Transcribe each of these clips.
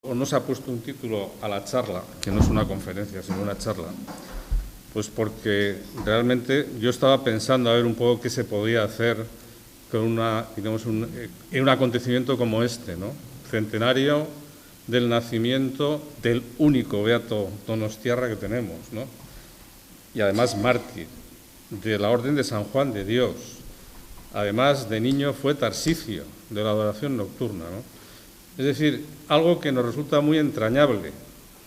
O no se ha puesto un título a la charla, que no es una conferencia, sino una charla, pues porque realmente yo estaba pensando a ver un poco qué se podía hacer con en un acontecimiento como este, ¿no? Centenario del nacimiento del único beato donostiarra que tenemos, ¿no? Y además mártir, de la Orden de San Juan de Dios. Además, de niño fue Tarsicio, de la adoración nocturna, ¿no? Es decir, algo que nos resulta muy entrañable,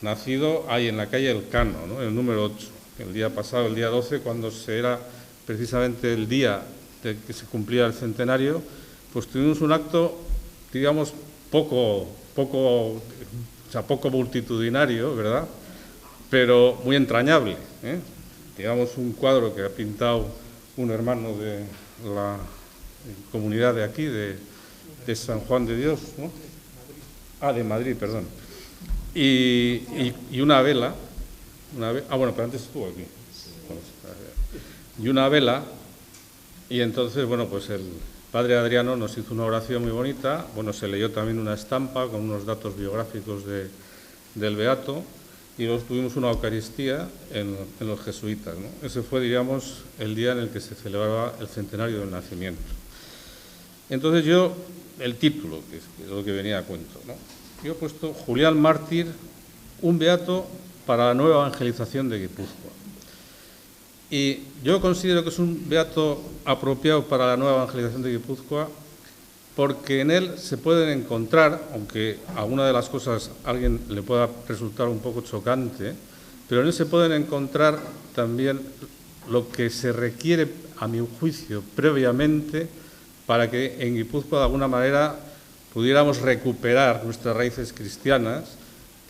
nacido ahí en la calle Elcano, ¿no? El número 8, el día pasado, el día 12, cuando era precisamente el día de que se cumplía el centenario, pues tuvimos un acto, digamos, poco multitudinario, ¿verdad?, pero muy entrañable, ¿eh? Digamos, un cuadro que ha pintado un hermano de la comunidad de aquí, de San Juan de Dios, ¿no? De Madrid, perdón. Y una vela, bueno, pero antes estuvo aquí. Y una vela, y entonces, bueno, pues el padre Adriano nos hizo una oración muy bonita, bueno, se leyó también una estampa con unos datos biográficos del beato, y luego tuvimos una Eucaristía en los jesuitas, ¿no? Ese fue, digamos, el día en el que se celebraba el centenario del nacimiento. Entonces el título, que es lo que venía a cuento, ¿no? Yo he puesto Julián Mártir, un beato para la nueva evangelización de Guipúzcoa. Y yo considero que es un beato apropiado para la nueva evangelización de Guipúzcoa porque en él se pueden encontrar, aunque alguna de las cosas a alguien le pueda resultar un poco chocante, pero en él se pueden encontrar también lo que se requiere, a mi juicio, previamente, para que en Guipúzcoa de alguna manera pudiéramos recuperar nuestras raíces cristianas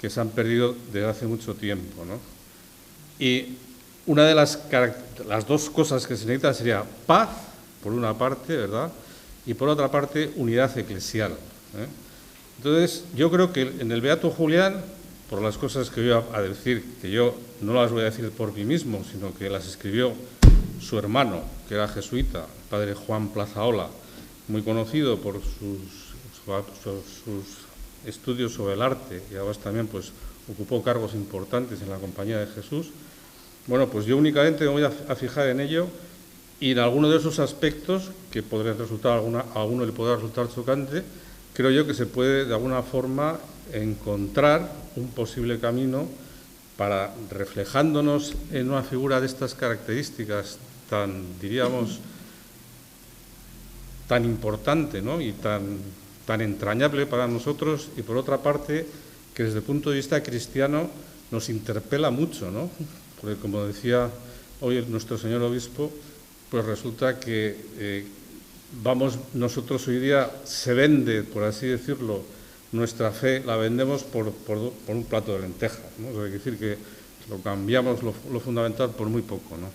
que se han perdido desde hace mucho tiempo, ¿no? Y una de las dos cosas que se necesitan sería paz, por una parte, ¿verdad?, y por otra parte unidad eclesial, ¿eh? Entonces, yo creo que en el beato Julián, por las cosas que voy a decir, que yo no las voy a decir por mí mismo, sino que las escribió su hermano, que era jesuita, el padre Juan Plazaola, muy conocido por sus estudios sobre el arte, y además también pues ocupó cargos importantes en la Compañía de Jesús. Bueno, pues yo únicamente me voy a fijar en ello y en alguno de esos aspectos que podrían resultar, a alguno le podrá resultar chocante, creo yo que se puede de alguna forma encontrar un posible camino para, reflejándonos en una figura de estas características tan, diríamos, tan importante, ¿no?, y tan entrañable para nosotros, y por otra parte, que desde el punto de vista cristiano nos interpela mucho, ¿no? Porque, como decía hoy nuestro señor obispo, pues resulta que nosotros hoy día se vende, por así decirlo, nuestra fe, la vendemos por un plato de lentejas, ¿no? O sea, hay que decir que lo cambiamos lo fundamental por muy poco, ¿no?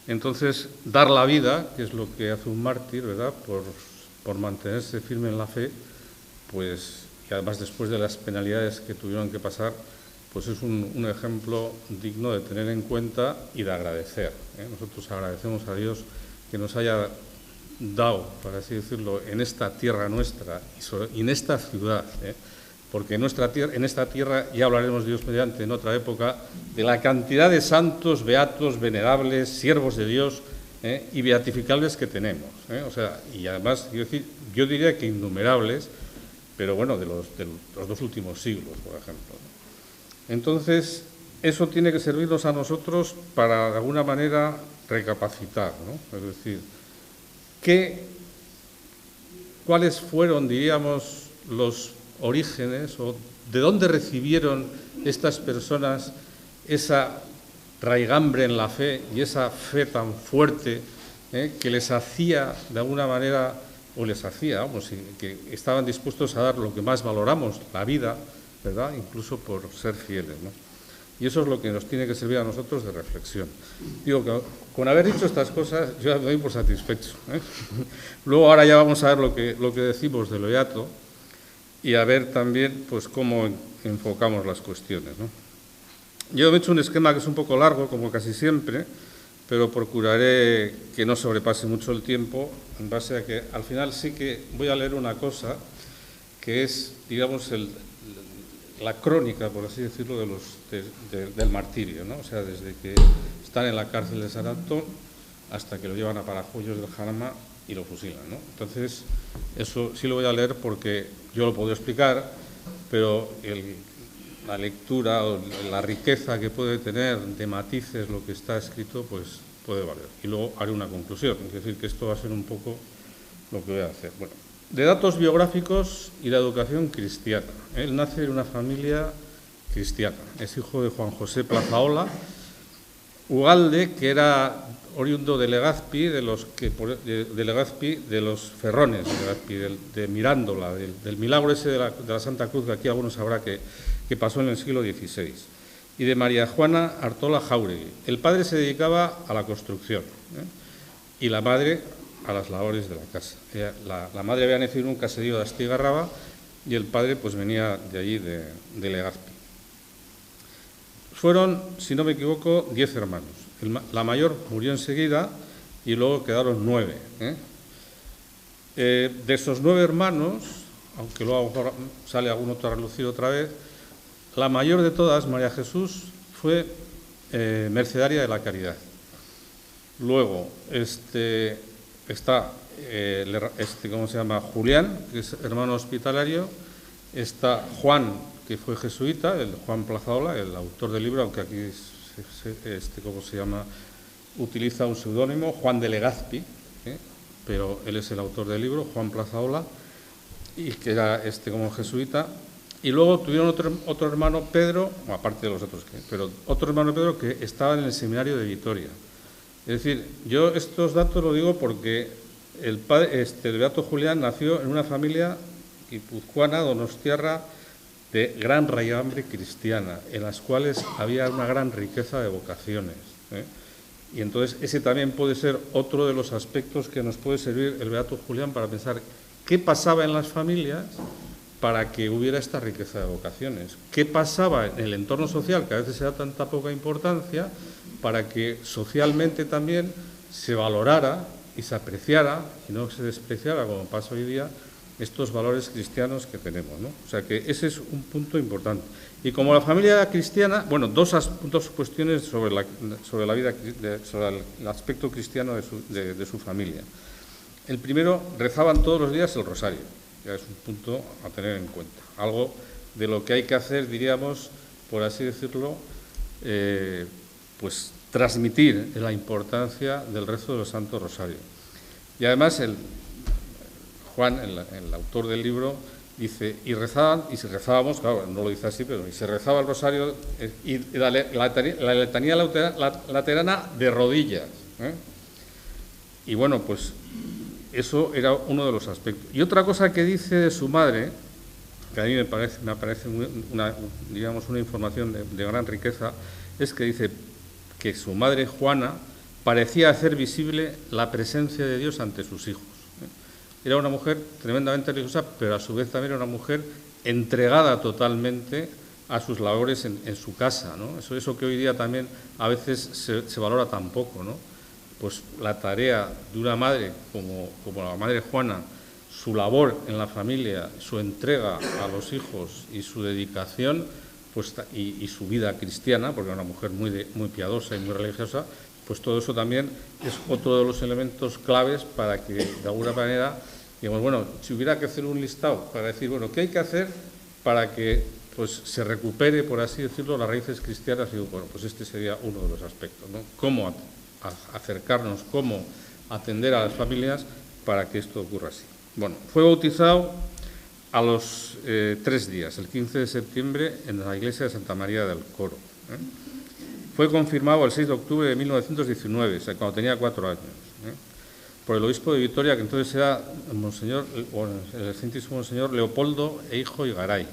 Entonces, dar la vida, que es lo que hace un mártir, ¿verdad?, por mantenerse firme en la fe, pues, y además después de las penalidades que tuvieron que pasar, pues es un ejemplo digno de tener en cuenta y de agradecer, ¿eh? Nosotros agradecemos a Dios que nos haya dado, por así decirlo, en esta tierra nuestra y en esta ciudad, ¿eh?, porque en esta tierra, ya hablaremos de Dios mediante en otra época, de la cantidad de santos, beatos, venerables, siervos de Dios, y beatificables que tenemos, ¿eh? O sea, y además, yo diría que innumerables, pero bueno, de los dos últimos siglos, por ejemplo. Entonces, eso tiene que servirnos a nosotros para, de alguna manera, recapacitar, ¿no? Es decir, ¿cuáles fueron, diríamos, los orígenes, o de dónde recibieron estas personas esa raigambre en la fe y esa fe tan fuerte, que les hacía, de alguna manera, vamos, que estaban dispuestos a dar lo que más valoramos, la vida, ¿verdad?, incluso por ser fieles, ¿no? Y eso es lo que nos tiene que servir a nosotros de reflexión. Digo que con haber dicho estas cosas, yo me doy por satisfecho, ¿eh? Luego, ahora ya vamos a ver lo que decimos del beato y a ver también pues cómo enfocamos las cuestiones, ¿no? Yo he hecho un esquema que es un poco largo, como casi siempre, pero procuraré que no sobrepase mucho el tiempo, en base a que al final sí que voy a leer una cosa que es, digamos, la crónica, por así decirlo, del martirio, ¿no? O sea, desde que están en la cárcel de San Antón hasta que lo llevan a Parajuellos del Jarama y lo fusilan, ¿no? Entonces, eso sí lo voy a leer porque yo lo puedo explicar, pero la lectura o la riqueza que puede tener de matices lo que está escrito, pues puede valer. Y luego haré una conclusión, es decir, que esto va a ser un poco lo que voy a hacer. Bueno, de datos biográficos y la educación cristiana. Él nace en una familia cristiana. Es hijo de Juan José Plazaola Ugalde, que era oriundo de Legazpi, de los Ferrones, de Legazpi, de Mirándola, del milagro ese de la Santa Cruz, que aquí algunos sabrá que pasó en el siglo XVI, y de María Juana Artola Jáuregui. El padre se dedicaba a la construcción, y la madre a las labores de la casa. La madre había nacido en un caserío de Astigarraba y el padre pues venía de allí, de Legazpi. Fueron, si no me equivoco, 10 hermanos. La mayor murió enseguida y luego quedaron 9. De esos 9 hermanos, aunque luego sale algún otro a relucir otra vez, la mayor de todas, María Jesús, fue mercedaria de la caridad. Luego está, ¿cómo se llama? Julián, que es hermano hospitalario. Está Juan, que fue jesuita, el Juan Plazaola, el autor del libro, aunque aquí, ¿cómo se llama?, utiliza un seudónimo, Juan de Legazpi, pero él es el autor del libro, Juan Plazaola, y que era como jesuita. Y luego tuvieron otro hermano, Pedro, aparte de los otros, pero otro hermano, Pedro, que estaba en el seminario de Vitoria. Es decir, yo estos datos lo digo porque el beato Julián nació en una familia guipuzcoana, donostiarra, de gran raigambre cristiana, en las cuales había una gran riqueza de vocaciones. Y entonces ese también puede ser otro de los aspectos que nos puede servir el beato Julián para pensar qué pasaba en las familias para que hubiera esta riqueza de vocaciones, qué pasaba en el entorno social, que a veces se da tanta poca importancia, para que socialmente también se valorara y se apreciara y no se despreciara, como pasa hoy día, estos valores cristianos que tenemos, ¿no? O sea que ese es un punto importante. Y como la familia cristiana, bueno, dos cuestiones sobre la vida, sobre el aspecto cristiano de su familia. El primero, rezaban todos los días el rosario, ya es un punto a tener en cuenta. Algo de lo que hay que hacer, diríamos, por así decirlo, pues transmitir la importancia del rezo de los Santos Rosarios. Y además Juan, el autor del libro, dice, y rezaban, y si rezábamos, claro, no lo dice así, pero y se rezaba el rosario y la letanía laterana de rodillas. Y bueno, pues eso era uno de los aspectos. Y otra cosa que dice de su madre, que a mí me parece una información de gran riqueza, es que dice que su madre Juana parecía hacer visible la presencia de Dios ante sus hijos. Era una mujer tremendamente religiosa, pero a su vez también era una mujer entregada totalmente a sus labores en su casa, ¿no? Eso que hoy día también a veces se valora tan poco, ¿no? Pues la tarea de una madre como la madre Juana, su labor en la familia, su entrega a los hijos y su dedicación, pues, y su vida cristiana, porque era una mujer muy piadosa y muy religiosa, pues todo eso también es otro de los elementos claves para que, de alguna manera, digamos, bueno, si hubiera que hacer un listado para decir, bueno, ¿qué hay que hacer para que pues se recupere, por así decirlo, las raíces cristianas? Y bueno, pues este sería uno de los aspectos, ¿no? Cómo acercarnos, cómo atender a las familias para que esto ocurra así. Bueno, fue bautizado a los 3 días, el 15 de septiembre, en la iglesia de Santa María del Coro. Fue confirmado el 6 de octubre de 1919, o sea, cuando tenía 4 años, por el obispo de Vitoria, que entonces era el excelentísimo Monseñor Leopoldo Eijo y Garay.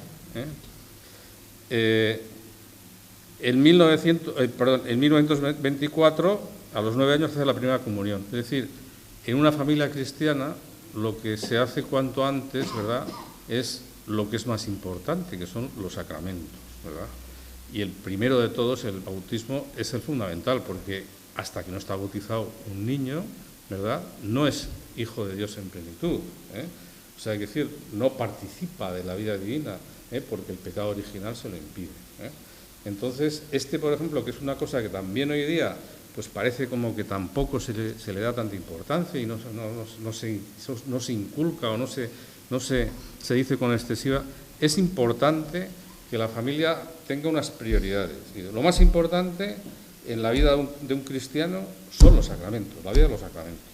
En 1924, a los 9 años, hace la primera comunión. Es decir, en una familia cristiana, lo que se hace cuanto antes, ¿verdad?, es lo que es más importante, que son los sacramentos, ¿verdad? Y el primero de todos, el bautismo, es el fundamental, porque hasta que no está bautizado un niño, ¿verdad?, no es hijo de Dios en plenitud, O sea, es decir, no participa de la vida divina, porque el pecado original se lo impide. Entonces, por ejemplo, que es una cosa que también hoy día pues parece como que tampoco se le da tanta importancia y no se inculca o no se dice con excesiva, es importante que la familia tenga unas prioridades. Y lo más importante en la vida de un cristiano son los sacramentos, la vida de los sacramentos.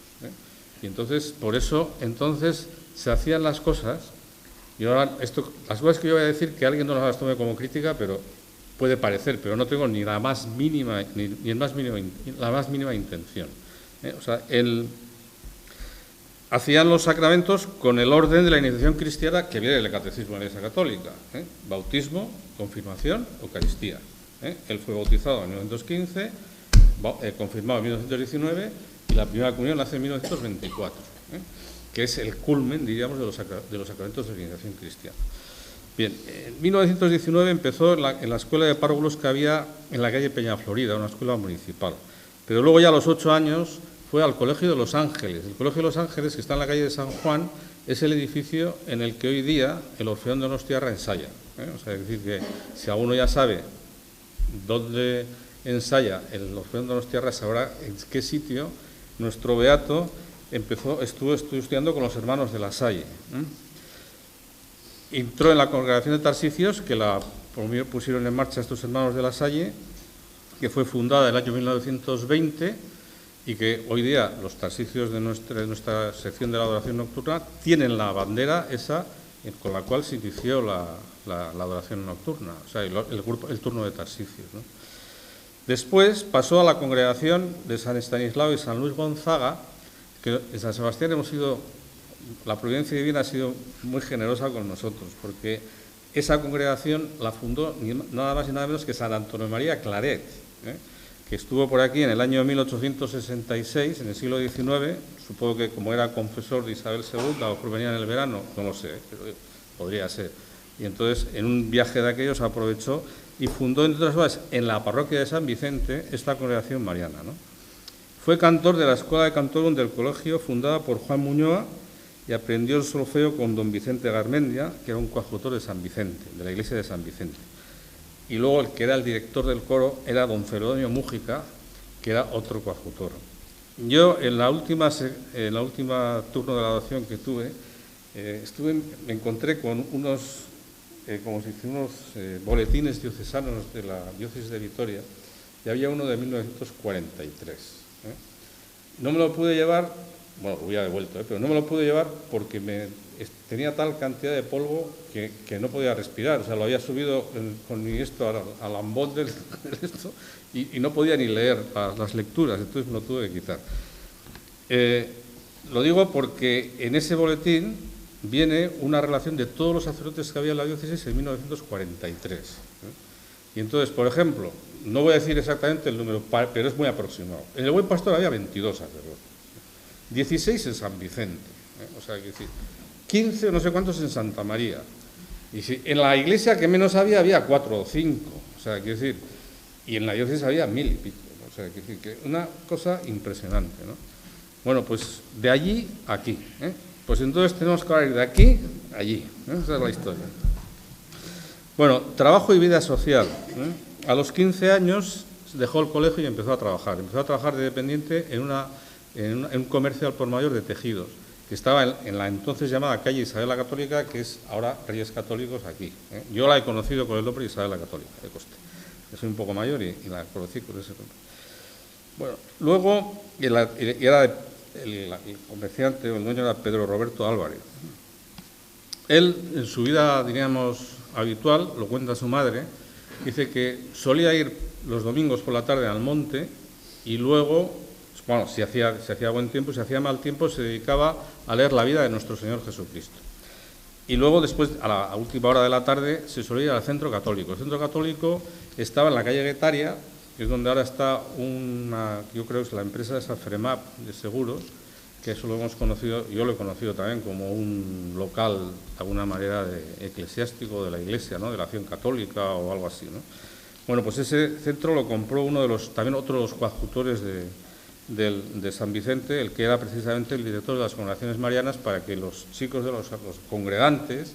Y entonces, por eso, se hacían las cosas, y ahora las cosas que yo voy a decir, que alguien no las tome como crítica, pero puede parecer, pero no tengo ni la más mínima, la más mínima intención. O sea, hacían los sacramentos con el orden de la iniciación cristiana que viene del Catecismo de la Iglesia Católica. Bautismo, confirmación, Eucaristía. Él fue bautizado en 1915, confirmado en 1919 y la primera comunión la hace en 1924, que es el culmen, diríamos, de los sacramentos de la iniciación cristiana. Bien, en 1919 empezó en la escuela de párvulos que había en la calle Peñaflorida, una escuela municipal. Pero luego ya a los 8 años fue al Colegio de los Ángeles. El Colegio de los Ángeles, que está en la calle de San Juan, es el edificio en el que hoy día el Orfeón de Donostiarra ensaya. O sea, es decir, que si alguno ya sabe dónde ensaya el Orfeón de Donostiarra, sabrá en qué sitio nuestro beato estuvo estudiando con los hermanos de La Salle. Entró en la congregación de Tarsicios, que la pusieron en marcha estos hermanos de La Salle, que fue fundada en el año 1920 y que hoy día los Tarsicios de nuestra sección de la adoración nocturna tienen la bandera esa con la cual se inició la adoración nocturna, o sea, el turno de Tarsicios, ¿no? Después pasó a la congregación de San Estanislao y San Luis Gonzaga, que en San Sebastián la providencia divina ha sido muy generosa con nosotros, porque esa congregación la fundó nada más y nada menos que San Antonio María Claret, que estuvo por aquí en el año 1866, en el siglo XIX, supongo que como era confesor de Isabel II o provenía en el verano, no lo sé, pero podría ser. Y entonces, en un viaje de aquellos, aprovechó y fundó, entre otras cosas, en la parroquia de San Vicente, esta congregación mariana, ¿no? Fue cantor de la Escuela de Cantorum del colegio, fundada por Juan Muñoa, y aprendió el solfeo con don Vicente Garmendia, que era un coadjutor de San Vicente, de la iglesia de San Vicente. Y luego el que era el director del coro era don Celedonio Mújica, que era otro coadjutor. Yo en la última turno de la adoración que tuve, me encontré con unos boletines diocesanos de la diócesis de Vitoria, y había uno de 1943. No me lo pude llevar, bueno, lo hubiera devuelto, pero no me lo pude llevar porque tenía tal cantidad de polvo que no podía respirar. O sea, lo había subido con esto al ambón del esto y no podía ni leer las lecturas, entonces me lo tuve que quitar. Lo digo porque en ese boletín viene una relación de todos los sacerdotes que había en la diócesis en 1943. Y entonces, por ejemplo, no voy a decir exactamente el número, pero es muy aproximado. En el Buen Pastor había 22 sacerdotes, 16 en San Vicente, o sea, 15 o no sé cuántos en Santa María. Y en la iglesia que menos había 4 o 5, o sea, quiero decir, y en la diócesis había 1000 y pico, o sea, quiero decir que una cosa impresionante, ¿no? Bueno, pues de allí a aquí, Pues entonces tenemos que ir de aquí a allí, esa es la historia. Bueno, trabajo y vida social. A los 15 años dejó el colegio y empezó a trabajar. Empezó a trabajar de dependiente en un comercio al por mayor de tejidos, que estaba en la entonces llamada calle Isabel la Católica, que es ahora Reyes Católicos aquí. Yo la he conocido con el nombre de Isabel la Católica, de Coste. Yo soy un poco mayor y la conocí con ese nombre. Bueno, luego el comerciante o el dueño era Pedro Roberto Álvarez. Él, en su vida, diríamos, habitual, lo cuenta su madre, dice que solía ir los domingos por la tarde al monte y luego, bueno, si hacía buen tiempo, si hacía mal tiempo, se dedicaba a leer la vida de nuestro Señor Jesucristo. Y luego, después, a la última hora de la tarde, se solía ir al Centro Católico. El Centro Católico estaba en la calle Guetaria, que es donde ahora está yo creo que es la empresa de Safremap de seguros, que eso lo hemos conocido, yo lo he conocido también como un local, de alguna manera, eclesiástico de la Iglesia, ¿no?, de la Acción Católica o algo así, ¿no? Bueno, pues ese centro lo compró también otro de los coadjutores de de San Vicente, el que era precisamente el director de las congregaciones marianas, para que los chicos de los congregantes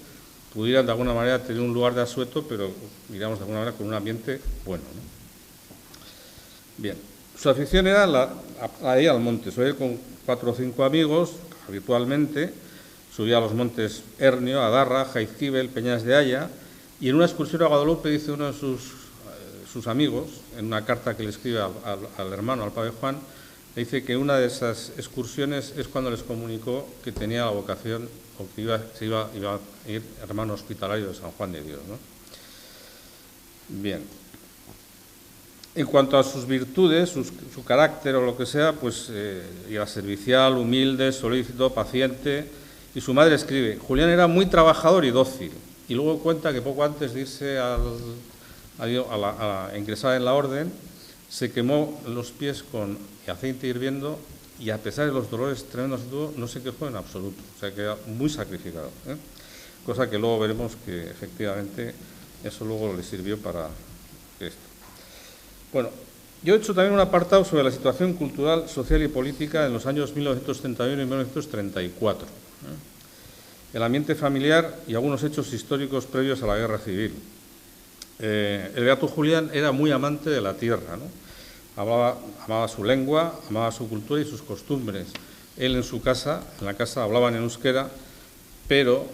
pudieran de alguna manera tener un lugar de asueto, pero digamos de alguna manera con un ambiente bueno, ¿no? Bien, su afición era a ir al monte, suele ir con 4 o 5 amigos habitualmente, subía a los montes Hernio, Adarra, Jaizkibel, Peñas de Haya, y en una excursión a Guadalupe dice uno de sus amigos, en una carta que le escribe al hermano, al padre Juan, le dice que una de esas excursiones es cuando les comunicó que tenía la vocación o que se iba a ir hermano hospitalario de San Juan de Dios, ¿no? Bien. En cuanto a sus virtudes, su carácter o lo que sea, pues era servicial, humilde, solícito, paciente. Y su madre escribe: Julián era muy trabajador y dócil. Y luego cuenta que poco antes de irse a ingresar en la orden, se quemó los pies con aceite hirviendo y a pesar de los dolores tremendos que tuvo, no se quejó en absoluto. O sea, que era muy sacrificado, ¿eh? Cosa que luego veremos que efectivamente eso luego le sirvió para esto. Bueno, yo he hecho también un apartado sobre la situación cultural, social y política en los años 1931 y 1934. El ambiente familiar y algunos hechos históricos previos a la Guerra Civil. El beato Julián era muy amante de la tierra, ¿no? Amaba su lengua, amaba su cultura y sus costumbres. Él en su casa, en la casa hablaban en euskera, pero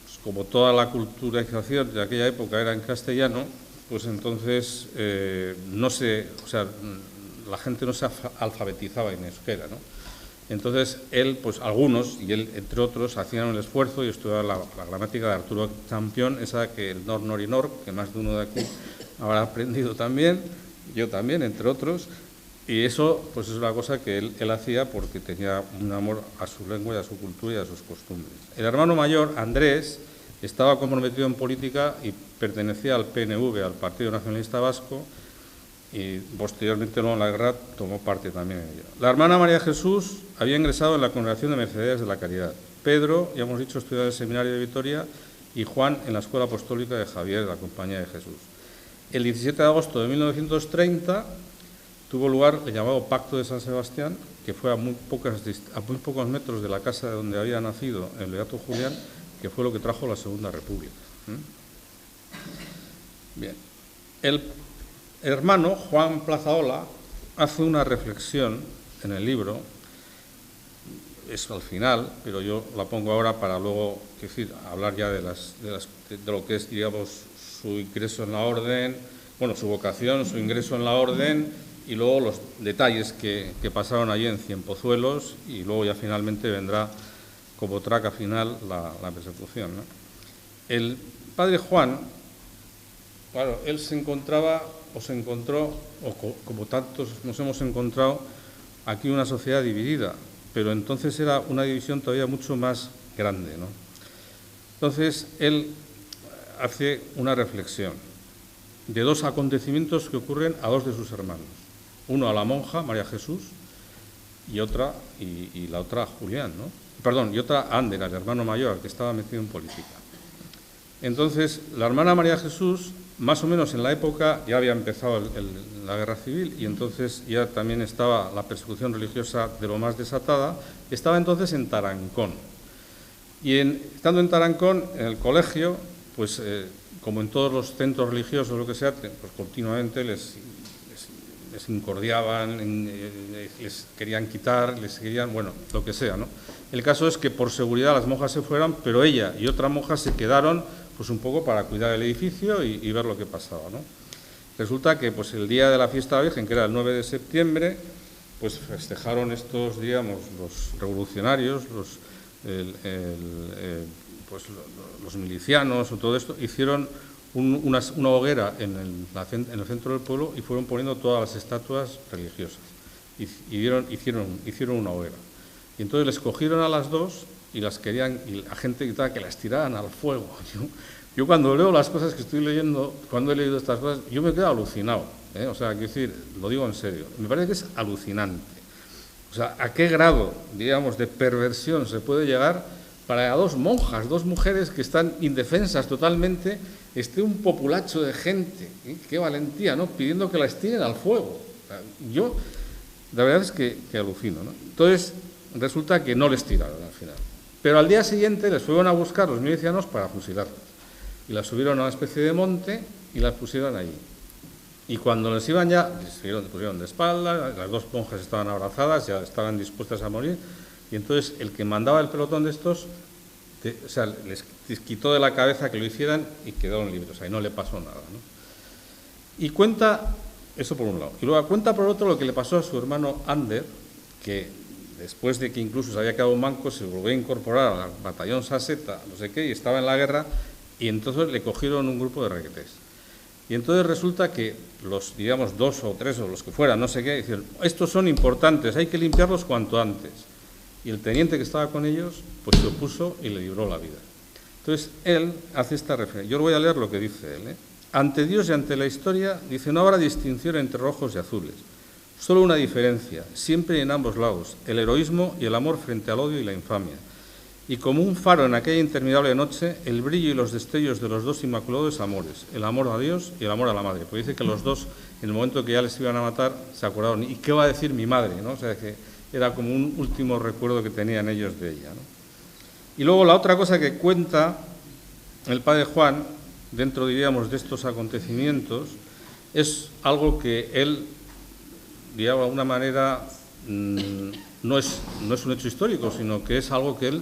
pues, como toda la culturalización de aquella época era en castellano, pues entonces la gente no se alfabetizaba en euskera, ¿no? Entonces él, pues algunos, y él entre otros, hacían el esfuerzo y estudiaban la gramática de Arturo Campión, esa que el nor, nor y nor, que más de uno de aquí habrá aprendido también, yo también, entre otros, y eso pues es una cosa que él hacía porque tenía un amor a su lengua y a su cultura y a sus costumbres. El hermano mayor, Andrés, estaba comprometido en política y pertenecía al PNV, al Partido Nacionalista Vasco, y posteriormente luego en la guerra tomó parte también en ello. La hermana María Jesús había ingresado en la Congregación de Mercedarias de la Caridad. Pedro, ya hemos dicho, estudiaba en el Seminario de Vitoria y Juan en la Escuela Apostólica de Javier de la Compañía de Jesús. El 17 de agosto de 1930 tuvo lugar el llamado Pacto de San Sebastián, que fue a muy pocos metros de la casa de donde había nacido el beato Julián, que fue lo que trajo la Segunda República. Bien. El hermano Juan Plazaola hace una reflexión en el libro, es al final, pero yo la pongo ahora para luego, hablar ya de lo que es, digamos, su ingreso en la orden, bueno, su vocación, su ingreso en la orden y luego los detalles que pasaron allí en Cienpozuelos y luego ya finalmente vendrá como traca final la persecución, ¿no? El padre Juan, claro, él se encontró, como tantos nos hemos encontrado, aquí una sociedad dividida, pero entonces era una división todavía mucho más grande, ¿no? Entonces, él hace una reflexión de 2 acontecimientos que ocurren a 2 de sus hermanos. Uno a la monja, María Jesús, y la otra a Julián, ¿no? Perdón, y otra a Ander, al hermano mayor, que estaba metido en política. Entonces, la hermana María Jesús, más o menos en la época, ya había empezado la guerra civil y entonces ya también estaba la persecución religiosa de lo más desatada, estaba entonces en Tarancón. Y estando en Tarancón, en el colegio, pues como en todos los centros religiosos o lo que sea, pues continuamente les incordiaban, les querían quitar, bueno, lo que sea, ¿no? El caso es que por seguridad las monjas se fueron, pero ella y otra monja se quedaron pues un poco para cuidar el edificio y ver lo que pasaba, ¿no? Resulta que pues el día de la fiesta de la Virgen, que era el 9 de septiembre, pues festejaron estos, digamos, los revolucionarios, los milicianos o todo esto, hicieron una hoguera en el centro del pueblo y fueron poniendo todas las estatuas religiosas. Hicieron una hoguera. Y entonces les cogieron a las 2 y las querían, y la gente gritaba que las tiraran al fuego. Yo cuando leo las cosas que estoy leyendo, cuando he leído estas cosas, yo me quedo alucinado, ¿eh? O sea, quiero decir, lo digo en serio, me parece que es alucinante. O sea, ¿a qué grado, digamos, de perversión se puede llegar para 2 monjas, 2 mujeres que están indefensas totalmente, esté un populacho de gente, ¿eh? Qué valentía, ¿no?, pidiendo que las tiren al fuego. O sea, yo La verdad es que alucino, ¿no? Entonces, resulta que no les tiraron al final. Pero al día siguiente les fueron a buscar los milicianos para fusilarlas. Y las subieron a una especie de monte y las pusieron allí. Y cuando les iban ya, les pusieron de espalda, las dos monjas estaban abrazadas, ya estaban dispuestas a morir. Y entonces el que mandaba el pelotón de estos, les quitó de la cabeza que lo hicieran y quedaron libres. O sea, y no le pasó nada, ¿no? Y cuenta, eso por un lado. Y luego cuenta por otro lo que le pasó a su hermano Ander, que después de que incluso se había quedado manco, se volvió a incorporar al batallón Saseta, no sé qué, y estaba en la guerra, y entonces le cogieron un grupo de requetés. Y entonces resulta que los, digamos, 2 o 3 o los que fueran, no sé qué, dijeron, estos son importantes, hay que limpiarlos cuanto antes. Y el teniente que estaba con ellos, pues se opuso y le libró la vida. Entonces, él hace esta referencia. Yo voy a leer lo que dice él, ¿eh? Ante Dios y ante la historia, dice, no habrá distinción entre rojos y azules. Solo una diferencia, siempre en ambos lados, el heroísmo y el amor frente al odio y la infamia. Y como un faro en aquella interminable noche, el brillo y los destellos de los dos inmaculados amores, el amor a Dios y el amor a la madre. Porque dice que los dos, en el momento que ya les iban a matar, se acordaron. ¿Y qué va a decir mi madre? ¿No? O sea, que era como un último recuerdo que tenían ellos de ella, ¿no? Y luego la otra cosa que cuenta el padre Juan, dentro, diríamos, de estos acontecimientos, es algo que él, digamos, de alguna manera, no es un hecho histórico, sino que es algo que él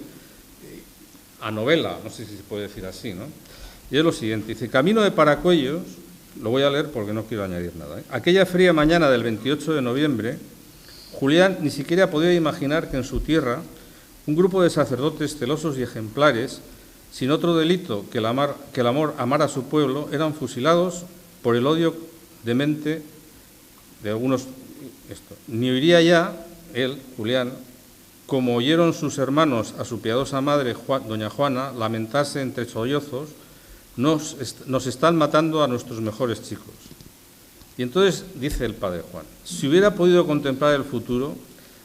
anovela, no sé si se puede decir así, ¿no? Y es lo siguiente, dice, camino de Paracuellos, lo voy a leer porque no quiero añadir nada, ¿eh? Aquella fría mañana del 28 de noviembre, Julián ni siquiera podía imaginar que en su tierra un grupo de sacerdotes celosos y ejemplares, sin otro delito que el amar a su pueblo, eran fusilados por el odio demente de algunos. Ni oiría ya él, Julián, como oyeron sus hermanos a su piadosa madre, doña Juana, lamentarse entre sollozos, nos están matando a nuestros mejores chicos. Y entonces dice el padre Juan, si hubiera podido contemplar el futuro,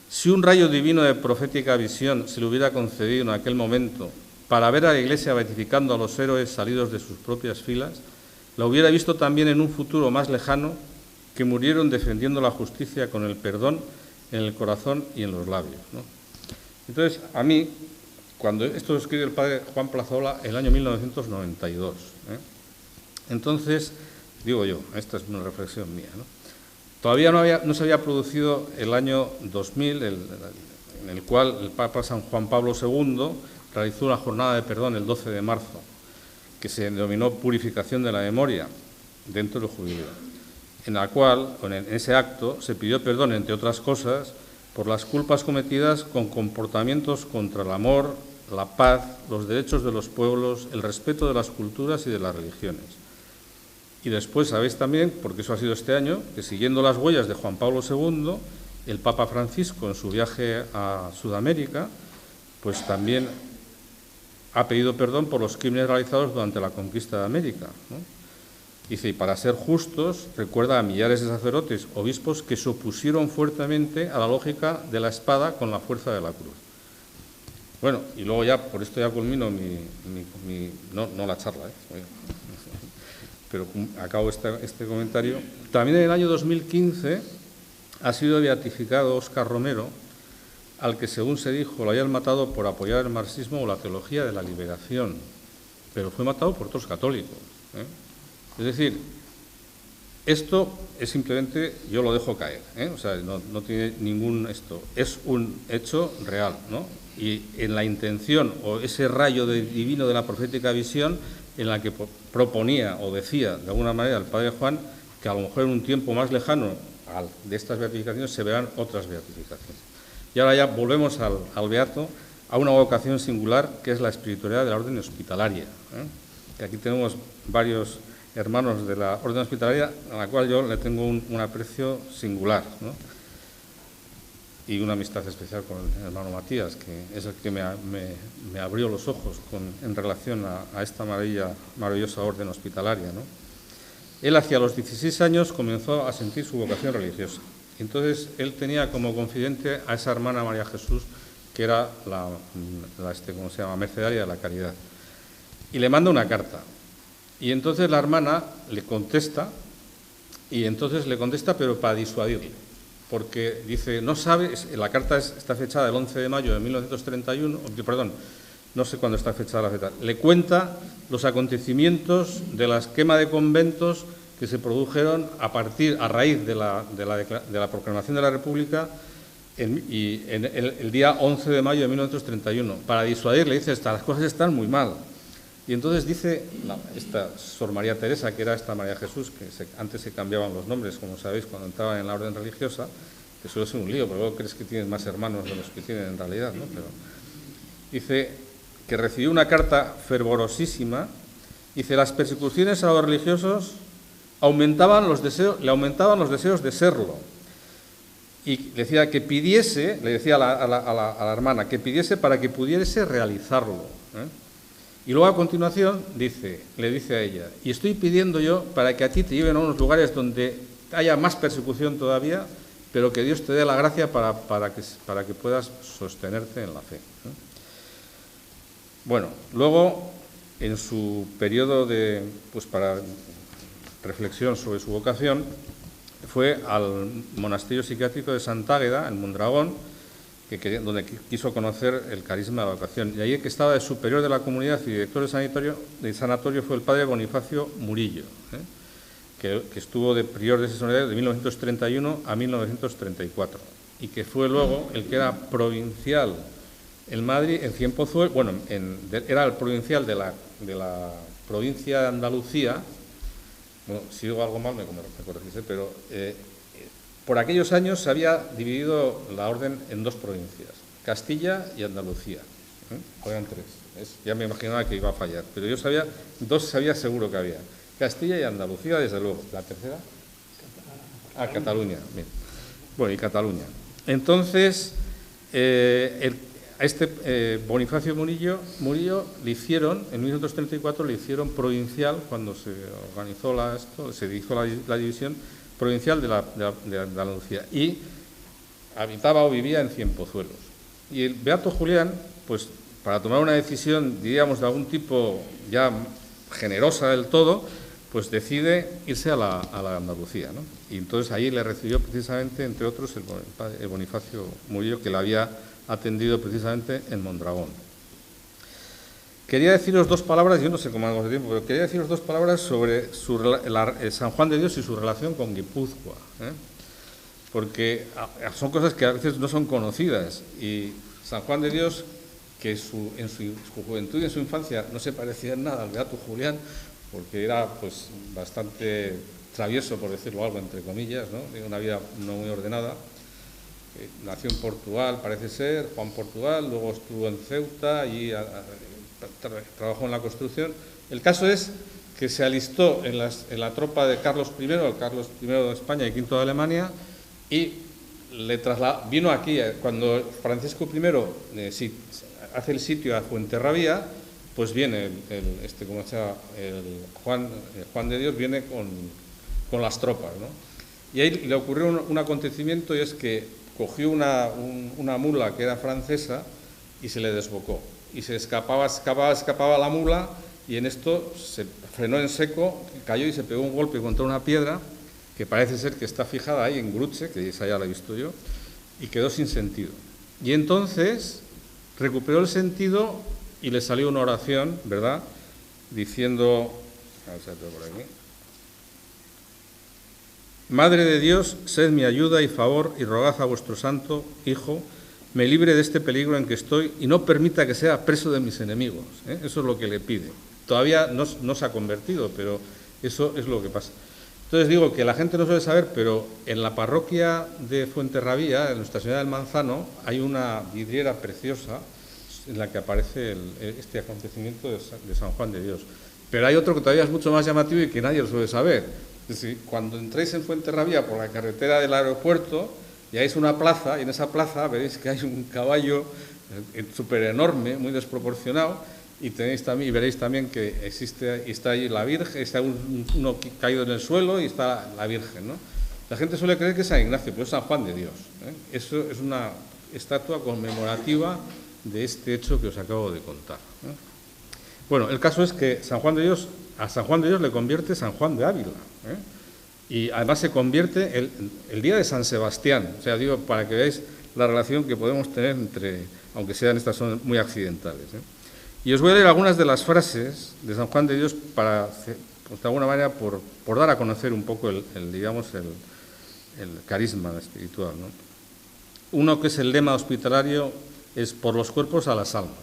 si un rayo divino de profética visión se le hubiera concedido en aquel momento para ver a la Iglesia beatificando a los héroes salidos de sus propias filas, la hubiera visto también en un futuro más lejano que murieron defendiendo la justicia con el perdón en el corazón y en los labios, ¿no? Entonces, a mí, cuando esto lo escribe el padre Juan Plazola en el año 1992, entonces, digo yo, esta es una reflexión mía, ¿no? Todavía no se había producido el año 2000, en el cual el Papa San Juan Pablo II realizó una jornada de perdón el 12 de marzo, que se denominó Purificación de la Memoria, dentro del jubileo, en la cual, en ese acto, se pidió perdón, entre otras cosas, por las culpas cometidas con comportamientos contra el amor, la paz, los derechos de los pueblos, el respeto de las culturas y de las religiones. Y después sabéis también, porque eso ha sido este año, que siguiendo las huellas de Juan Pablo II, el Papa Francisco en su viaje a Sudamérica, pues también ha pedido perdón por los crímenes realizados durante la conquista de América, ¿no? Dice, y para ser justos, recuerda a millares de sacerdotes, obispos que se opusieron fuertemente a la lógica de la espada con la fuerza de la cruz. Bueno, y luego ya, por esto ya culmino no la charla, pero acabo este comentario. También en el año 2015 ha sido beatificado Óscar Romero, al que, según se dijo, lo habían matado por apoyar el marxismo o la teología de la liberación, pero fue matado por otros católicos, ¿eh? Es decir, esto es simplemente, yo lo dejo caer, ¿eh? O sea, no tiene ningún es un hecho real, ¿no? Y en la intención o ese rayo divino de la profética visión en la que proponía o decía de alguna manera el padre Juan que a lo mejor en un tiempo más lejano de estas beatificaciones se verán otras beatificaciones. Y ahora ya volvemos al beato, a una vocación singular que es la espiritualidad de la orden hospitalaria, ¿eh? Y aquí tenemos varios hermanos de la orden hospitalaria a la cual yo le tengo un aprecio singular, ¿no? Y una amistad especial con el hermano Matías, que es el que me abrió los ojos en relación a esta maravillosa orden hospitalaria, ¿no? Él hacia los 16 años comenzó a sentir su vocación religiosa. Entonces él tenía como confidente a esa hermana María Jesús, que era ¿cómo se llama?, mercedaria de la caridad. Y le manda una carta. Y entonces la hermana le contesta, pero para disuadirle. porque dice, no sabe, la carta está fechada el 11 de mayo de 1931, perdón, no sé cuándo está fechada la fecha, le cuenta los acontecimientos de la quema de conventos que se produjeron a raíz de la proclamación de la República el día 11 de mayo de 1931. Para disuadir, le dice, las cosas están muy mal. Y entonces dice, esta Sor María Teresa, que era esta María Jesús, que antes se cambiaban los nombres, como sabéis, cuando entraban en la orden religiosa, que suele ser un lío, pero luego crees que tienes más hermanos de los que tienen en realidad, ¿no? Pero dice que recibió una carta fervorosísima, dice, las persecuciones a los religiosos le aumentaban los deseos de serlo. Y decía que pidiese, le decía a la hermana, que pidiese para que pudiese realizarlo, ¿eh? Y luego a continuación le dice a ella, y estoy pidiendo yo para que a ti te lleven a unos lugares donde haya más persecución todavía, pero que Dios te dé la gracia para que puedas sostenerte en la fe, ¿eh? Bueno, luego, en su periodo para reflexión sobre su vocación, fue al monasterio psiquiátrico de Santa Águeda, en Mondragón, donde quiso conocer el carisma de la vocación. Y ahí el que estaba de superior de la comunidad y director del sanatorio fue el padre Bonifacio Murillo, que estuvo de prior de ese seminario de 1931 a 1934, y que fue luego el que era provincial en Madrid, en Cienpozuelos, bueno, era el provincial de la provincia de Andalucía. Bueno, si digo algo mal me corregís, pero por aquellos años se había dividido la orden en dos provincias, Castilla y Andalucía. Eran tres. Ya me imaginaba que iba a fallar, pero yo sabía, dos sabía seguro que había. Castilla y Andalucía, desde luego. ¿La tercera? Cataluña. Bien. Bueno, y Cataluña. Entonces, a Bonifacio Murillo le hicieron, en 1934 le hicieron provincial, cuando se organizó se hizo la división provincial de Andalucía, y habitaba o vivía en Cienpozuelos. Y el beato Julián, pues para tomar una decisión, diríamos, de algún tipo ya generosa del todo, pues decide irse a la Andalucía, ¿no? Y entonces ahí le recibió precisamente, entre otros, el Bonifacio Murillo, que le había atendido precisamente en Mondragón. Quería deciros dos palabras, yo no sé cómo hago de tiempo, pero quería deciros dos palabras sobre San Juan de Dios y su relación con Guipúzcoa, ¿eh? Porque son cosas que a veces no son conocidas, y San Juan de Dios, que en su juventud y en su infancia no se parecía en nada al beato Julián, porque era pues bastante travieso, por decirlo algo, entre comillas, ¿no? De una vida no muy ordenada. Nació en Portugal, parece ser, Juan Portugal, luego estuvo en Ceuta y trabajó en la construcción. El caso es que se alistó en la tropa de Carlos I, el Carlos I de España y V de Alemania, y vino aquí, cuando Francisco I hace el sitio a Fuenterrabía, pues viene Juan de Dios viene con las tropas, ¿no? Y ahí le ocurrió un acontecimiento, y es que cogió una mula que era francesa y se le desbocó. Y se escapaba la mula, y en esto se frenó en seco, cayó y se pegó un golpe contra una piedra que parece ser que está fijada ahí en Gruche, que esa ya la he visto yo, y quedó sin sentido. Y entonces recuperó el sentido y le salió una oración, ¿verdad?, diciendo, por aquí: Madre de Dios, sed mi ayuda y favor, y rogad a vuestro santo Hijo me libre de este peligro en que estoy y no permita que sea preso de mis enemigos, ¿eh? Eso es lo que le pide. Todavía no se ha convertido, pero eso es lo que pasa. Entonces digo que la gente no suele saber, pero en la parroquia de Fuenterrabía, en Nuestra Señora del Manzano, hay una vidriera preciosa en la que aparece este acontecimiento de San Juan de Dios. Pero hay otro que todavía es mucho más llamativo y que nadie lo suele saber. Es decir, cuando entréis en Fuenterrabía por la carretera del aeropuerto, ya es una plaza, y en esa plaza veréis que hay un caballo súper enorme, muy desproporcionado, y veréis también que está ahí la Virgen, está uno caído en el suelo y está la Virgen, ¿no? La gente suele creer que es San Ignacio, pero es San Juan de Dios, ¿eh? Eso es una estatua conmemorativa de este hecho que os acabo de contar, ¿eh? Bueno, el caso es que a San Juan de Dios le convierte San Juan de Ávila, ¿eh? Y además se convierte el día de San Sebastián, o sea, digo, para que veáis la relación que podemos tener entre, aunque sean estas son muy accidentales. Y os voy a leer algunas de las frases de San Juan de Dios para, pues, de alguna manera, por dar a conocer un poco digamos, el carisma espiritual, ¿no? Uno que es el lema hospitalario es por los cuerpos a las almas,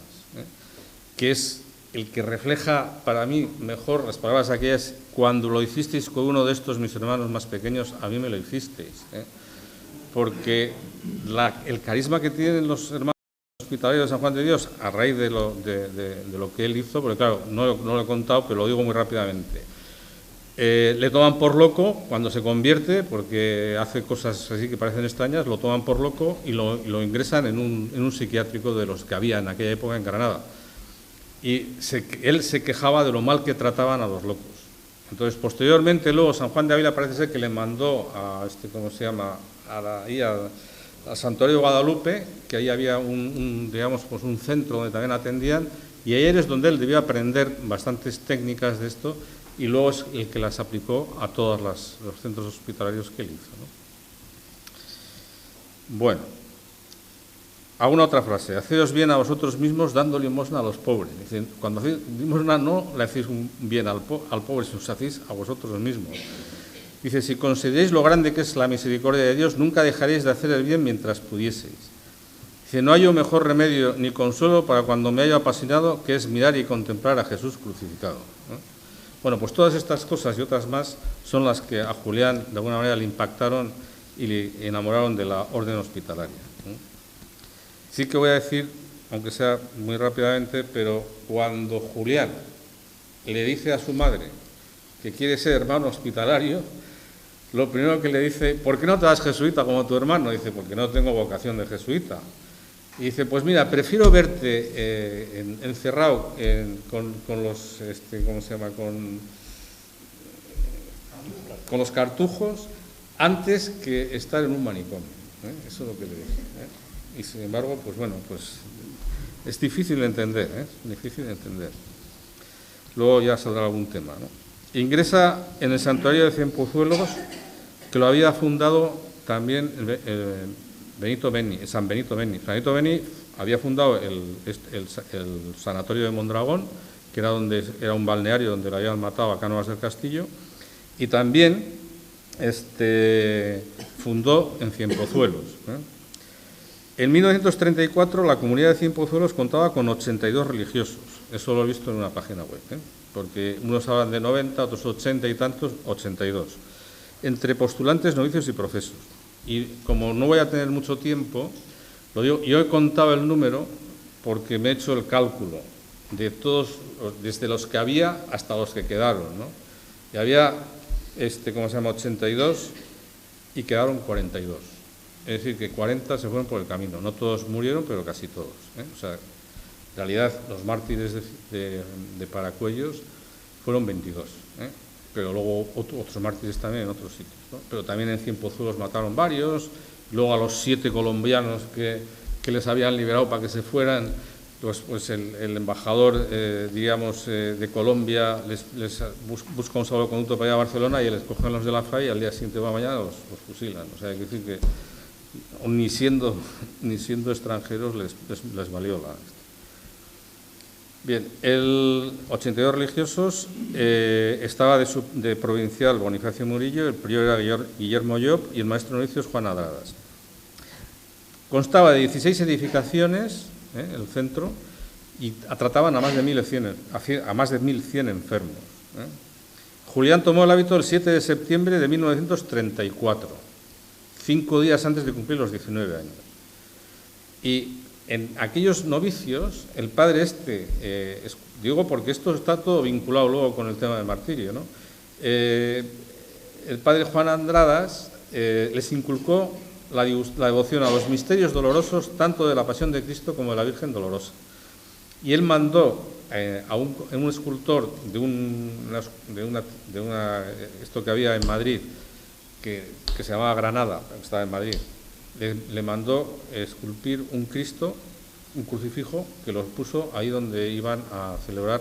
que es el que refleja para mí mejor las palabras aquellas: cuando lo hicisteis con uno de estos mis hermanos más pequeños, a mí me lo hicisteis. Porque el carisma que tienen los hermanos hospitalarios de San Juan de Dios, a raíz de lo que él hizo, porque claro, no lo he contado, pero lo digo muy rápidamente. Le toman por loco cuando se convierte, porque hace cosas así que parecen extrañas, lo toman por loco y lo ingresan en un psiquiátrico de los que había en aquella época en Granada. Y él se quejaba de lo mal que trataban a los locos. Entonces, posteriormente, luego San Juan de Ávila parece ser que le mandó a ¿cómo se llama?, al Santuario de Guadalupe, que ahí había digamos, pues un centro donde también atendían, y ahí es donde él debió aprender bastantes técnicas de esto, y luego es el que las aplicó a todos los centros hospitalarios que él hizo, ¿no? Bueno, alguna otra frase: haceos bien a vosotros mismos dando limosna a los pobres. Dicen, cuando hacéis limosna no le hacéis un bien al pobre, si os hacéis a vosotros mismos. Dice, si consideréis lo grande que es la misericordia de Dios, nunca dejaréis de hacer el bien mientras pudieseis. Dice, no hallo mejor remedio ni consuelo para cuando me hallo apasionado que es mirar y contemplar a Jesús crucificado, ¿no? Bueno, pues todas estas cosas y otras más son las que a Julián de alguna manera le impactaron y le enamoraron de la orden hospitalaria, ¿no? Sí que voy a decir, aunque sea muy rápidamente, pero cuando Julián le dice a su madre que quiere ser hermano hospitalario, lo primero que le dice: ¿por qué no te das jesuita como tu hermano? Dice, porque no tengo vocación de jesuita. Y dice, pues mira, prefiero verte encerrado con los, ¿cómo se llama?, con los cartujos, antes que estar en un manicomio. Eso es lo que le dice. Y sin embargo, pues bueno, pues es difícil de entender, es difícil de entender. Luego ya saldrá algún tema, ¿no? Ingresa en el santuario de Cienpozuelos, que lo había fundado también San Benito Beni. San Benito Beni había fundado el sanatorio de Mondragón, que era un balneario donde lo habían matado a Cánovas del Castillo, y también fundó en Cienpozuelos. En 1934 la comunidad de Cienpozuelos contaba con 82 religiosos. Eso lo he visto en una página web, porque unos hablan de 90, otros 80 y tantos, 82. Entre postulantes, novicios y profesos. Y como no voy a tener mucho tiempo, lo digo, yo he contado el número porque me he hecho el cálculo de todos, desde los que había hasta los que quedaron, ¿no? Y había, ¿cómo se llama?, 82 y quedaron 42. Es decir, que 40 se fueron por el camino. No todos murieron, pero casi todos, O sea, en realidad los mártires de Paracuellos fueron 22, pero luego otros mártires también en otros sitios, ¿no? Pero también en Cienpozuelos mataron varios. Luego a los 7 colombianos que les habían liberado para que se fueran, pues el embajador, digamos, de Colombia les busca un salvoconducto para ir a Barcelona y les cogen los de la FAI y al día siguiente de la mañana los fusilan. O sea, hay que decir que ni siendo extranjeros les valió la... Bien, el 82 religiosos, estaba de provincial Bonifacio Murillo, el prior era Guillermo Llop y el maestro novicio es Juan Adradas. Constaba de 16 edificaciones, el centro, y trataban a más de 1.100 enfermos. Julián tomó el hábito el 7 de septiembre de 1934, 5 días antes de cumplir los 19 años. Y en aquellos novicios, el padre digo porque esto está todo vinculado luego con el tema del martirio, ¿no? El padre Juan Andradas les inculcó la devoción a los misterios dolorosos, tanto de la Pasión de Cristo como de la Virgen Dolorosa. Y él mandó a un escultor esto que había en Madrid, que se llamaba Granada, que estaba en Madrid, le mandó esculpir un Cristo, un crucifijo, que los puso ahí donde iban a celebrar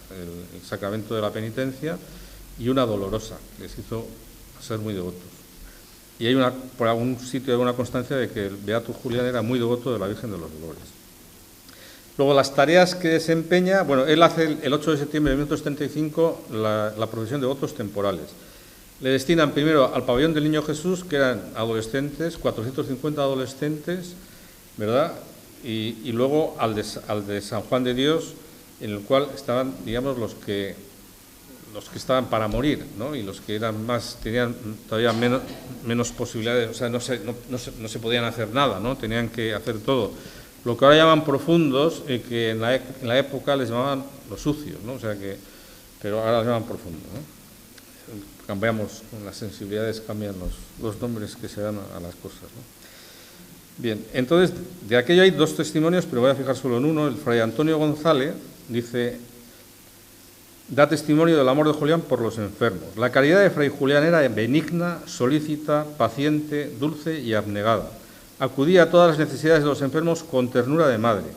el sacramento de la penitencia, y una dolorosa, que les hizo ser muy devotos. Y hay por algún sitio hay una constancia de que el beato Julián era muy devoto de la Virgen de los Dolores. Luego, las tareas que desempeña, bueno, él hace el 8 de septiembre de 1975 la profesión de votos temporales. Le destinan primero al pabellón del Niño Jesús, que eran adolescentes, 450 adolescentes, ¿verdad? Y luego al de San Juan de Dios, en el cual estaban, digamos, los que estaban para morir, ¿no? Y los que eran más, tenían todavía menos posibilidades, o sea, no se podían hacer nada, ¿no? Tenían que hacer todo. Lo que ahora llaman profundos, que en la época les llamaban los sucios, ¿no? O sea que, pero ahora los llaman profundos, ¿no? Cambiamos, con las sensibilidades cambian los nombres que se dan a las cosas, ¿no? Bien, entonces, de aquello hay dos testimonios, pero voy a fijar solo en uno. El fray Antonio González dice: da testimonio del amor de Julián por los enfermos. La caridad de fray Julián era benigna, solícita, paciente, dulce y abnegada. Acudía a todas las necesidades de los enfermos con ternura de madre.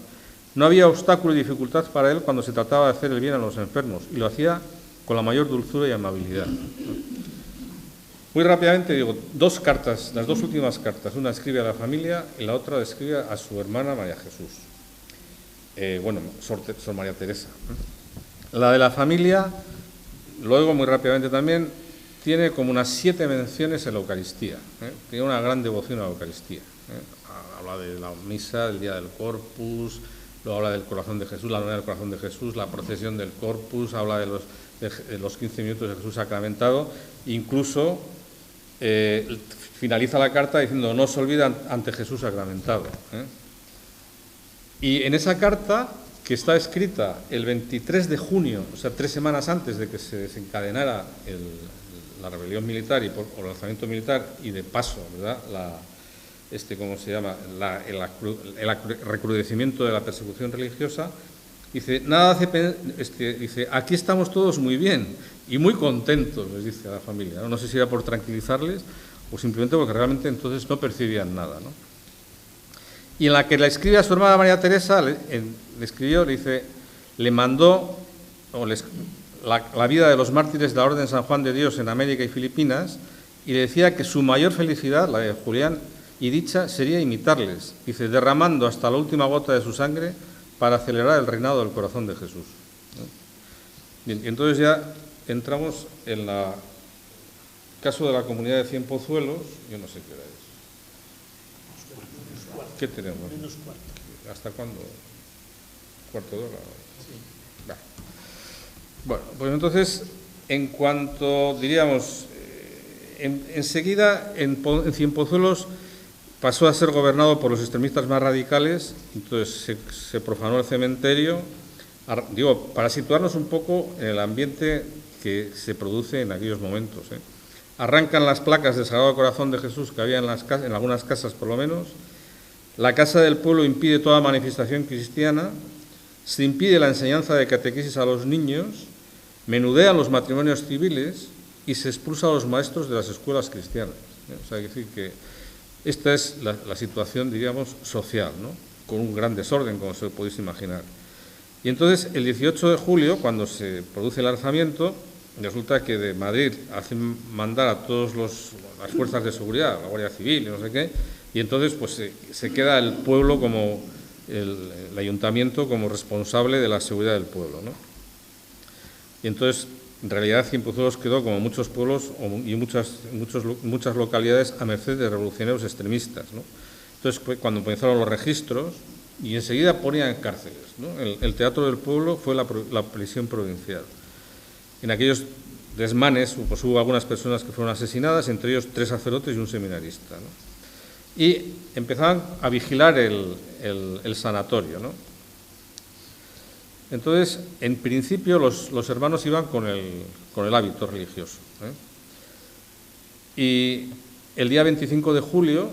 No había obstáculo y dificultad para él cuando se trataba de hacer el bien a los enfermos, y lo hacía con la mayor dulzura y amabilidad. Muy rápidamente digo, dos cartas, las dos últimas cartas. Una escribe a la familia y la otra escribe a su hermana María Jesús. Sor María Teresa. La de la familia, luego muy rápidamente también, tiene como unas 7 menciones en la Eucaristía. Tiene una gran devoción a la Eucaristía. Habla de la misa, del día del Corpus, luego habla del corazón de Jesús, la novena del corazón de Jesús, la procesión del Corpus, habla de los 15 minutos de Jesús sacramentado, incluso finaliza la carta diciendo: no se olviden ante Jesús sacramentado. Y en esa carta, que está escrita el 23 de junio, o sea, 3 semanas antes de que se desencadenara la rebelión militar o el alzamiento militar, y de paso, ¿verdad?, ¿cómo se llama?, el recrudecimiento de la persecución religiosa, dice: dice, aquí estamos todos muy bien y muy contentos, les dice a la familia. No sé si era por tranquilizarles o simplemente porque realmente entonces no percibían nada, ¿no? Y en la que le escribe a su hermana María Teresa, le escribió, le dice, le mandó la vida de los mártires de la Orden de San Juan de Dios en América y Filipinas, y le decía que su mayor felicidad, la de Julián, y dicha sería imitarles, dice, derramando hasta la última gota de su sangre para acelerar el reinado del corazón de Jesús. Bien, y entonces ya entramos en el caso de la comunidad de Cienpozuelos. Yo no sé qué hora es. ¿Qué tenemos? Menos cuarto. ¿Hasta cuándo? ¿Cuarto de hora? Sí. Va. Bueno, pues entonces, en cuanto, diríamos, enseguida en Cienpozuelos pasó a ser gobernado por los extremistas más radicales, entonces se profanó el cementerio. Digo, para situarnos un poco en el ambiente que se produce en aquellos momentos. Arrancan las placas del Sagrado Corazón de Jesús que había en algunas casas por lo menos. La Casa del Pueblo impide toda manifestación cristiana. Se impide la enseñanza de catequesis a los niños. Menudean los matrimonios civiles y se expulsa a los maestros de las escuelas cristianas. O sea, hay que decir que esta es la situación, diríamos, social, ¿no?, con un gran desorden, como se podéis imaginar. Y entonces, el 18 de julio, cuando se produce el alzamiento, resulta que de Madrid hacen mandar a todas las fuerzas de seguridad, la Guardia Civil y no sé qué, y entonces pues se queda el pueblo como, el ayuntamiento como responsable de la seguridad del pueblo, ¿no? Y entonces, en realidad, Cienpozuelos quedó, como muchos pueblos y muchas localidades, a merced de revolucionarios extremistas, ¿no? Entonces, cuando comenzaron los registros, y enseguida ponían cárceles, ¿no? El Teatro del Pueblo fue la prisión provincial. En aquellos desmanes pues, hubo algunas personas que fueron asesinadas, entre ellos 3 sacerdotes y un seminarista, ¿no? Y empezaban a vigilar el sanatorio, ¿no? Entonces, en principio, los hermanos iban con el hábito religioso, Y el día 25 de julio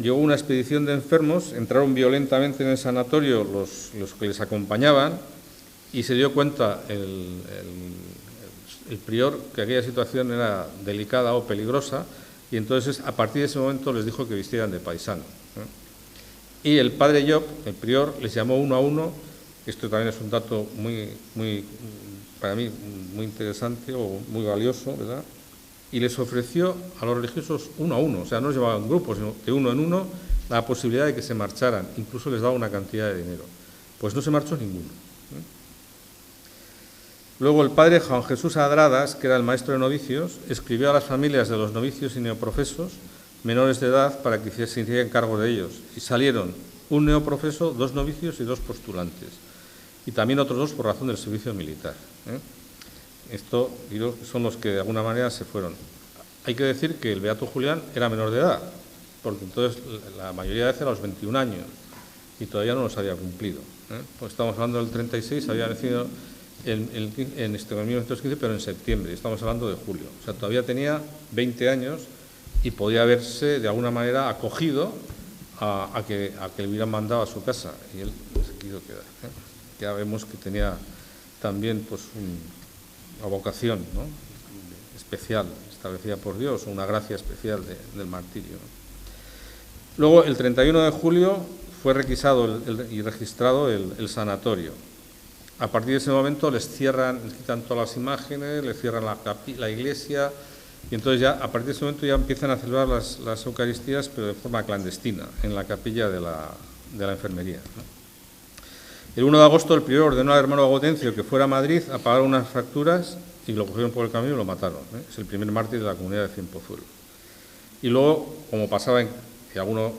llegó una expedición de enfermos, entraron violentamente en el sanatorio los que les acompañaban, y se dio cuenta el prior que aquella situación era delicada o peligrosa, y entonces a partir de ese momento les dijo que vistieran de paisano. Y el padre Job, el prior, les llamó uno a uno. Esto también es un dato para mí muy interesante o muy valioso, ¿verdad? y les ofreció a los religiosos uno a uno, o sea, no los llevaba en grupo, sino de uno en uno, la posibilidad de que se marcharan, incluso les daba una cantidad de dinero. Pues no se marchó ninguno. Luego el padre Juan Jesús Adradas, que era el maestro de novicios, escribió a las familias de los novicios y neoprofesos menores de edad para que se hicieran cargo de ellos. Y salieron un neoprofeso, 2 novicios y 2 postulantes. Y también otros 2 por razón del servicio militar. Esto son los que de alguna manera se fueron. Hay que decir que el beato Julián era menor de edad, porque entonces la mayoría de veces a los 21 años y todavía no los había cumplido. Pues estamos hablando del 36, había nacido en 1915, pero en septiembre, estamos hablando de julio. O sea, todavía tenía 20 años y podía haberse de alguna manera acogido a que le hubieran mandado a su casa, y él se quiso quedar. Ya vemos que tenía también pues una vocación, ¿no?, especial, establecida por Dios, una gracia especial del martirio. Luego, el 31 de julio fue requisado y registrado el sanatorio. A partir de ese momento les quitan todas las imágenes, les cierran la iglesia, y entonces ya a partir de ese momento ya empiezan a celebrar las Eucaristías, pero de forma clandestina, en la capilla de la enfermería, ¿no? El 1 de agosto el prior ordenó al hermano Gaudencio que fuera a Madrid a pagar unas facturas y lo cogieron por el camino y lo mataron. Es el primer mártir de la comunidad de Cienpozuelo. Y luego, como pasaba que alguno,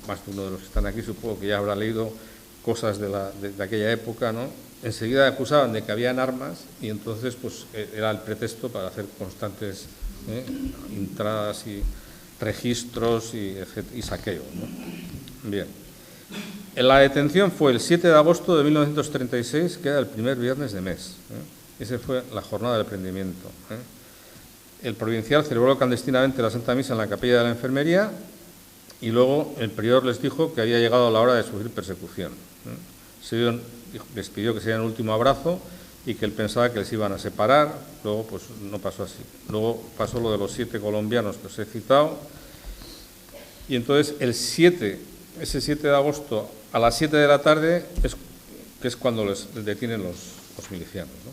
más de uno de los que están aquí, supongo que ya habrá leído cosas de aquella época, ¿no?, enseguida acusaban de que habían armas y entonces pues era el pretexto para hacer constantes entradas y registros y saqueos, ¿no? Bien. La detención fue el 7 de agosto de 1936, que era el primer viernes de mes. Esa fue la jornada del prendimiento. El provincial celebró clandestinamente la Santa Misa en la capilla de la enfermería y luego el prior les dijo que había llegado la hora de sufrir persecución. Les pidió que se dieran el último abrazo y que él pensaba que les iban a separar. Luego pues no pasó así. Luego pasó lo de los 7 colombianos que os he citado. Y entonces ese 7 de agosto a las 7 de la tarde es cuando les detienen los milicianos, ¿no?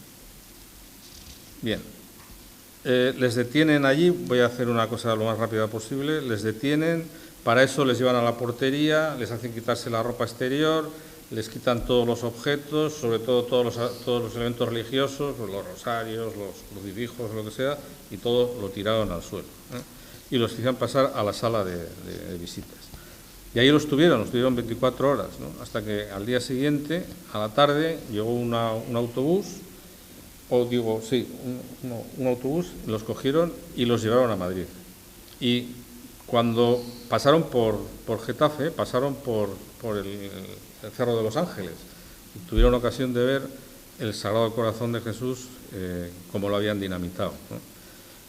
Bien. Les detienen allí, voy a hacer una cosa lo más rápida posible, les detienen, para eso les llevan a la portería, les hacen quitarse la ropa exterior, les quitan todos los objetos, sobre todo todos los elementos religiosos, los rosarios, los crucifijos, lo que sea, y todo lo tiraron al suelo, y los hicieron pasar a la sala de visitas. Y ahí los tuvieron 24 horas, ¿no?, hasta que al día siguiente, a la tarde, llegó un autobús, un autobús, los cogieron y los llevaron a Madrid. Y cuando pasaron por Getafe, pasaron por el Cerro de los Ángeles, y tuvieron ocasión de ver el Sagrado Corazón de Jesús como lo habían dinamitado, ¿no?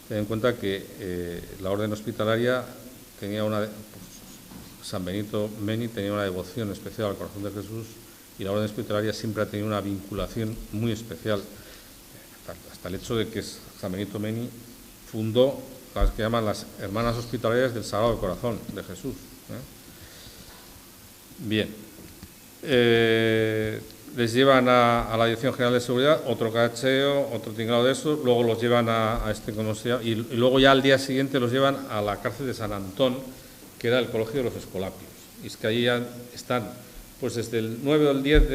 Ten en cuenta que la orden hospitalaria tenía San Benito Meni tenía una devoción especial al Corazón de Jesús, y la orden hospitalaria siempre ha tenido una vinculación muy especial, hasta el hecho de que San Benito Meni fundó las que llaman las Hermanas Hospitalarias del Sagrado Corazón de Jesús. Bien. Les llevan a la Dirección General de Seguridad, otro cacheo, otro tinglado de eso, luego los llevan ¿cómo se llama? Y luego ya al día siguiente los llevan a la cárcel de San Antón, que era el Colegio de los Escolapios. Y es que allí ya están pues desde el 9 o el 10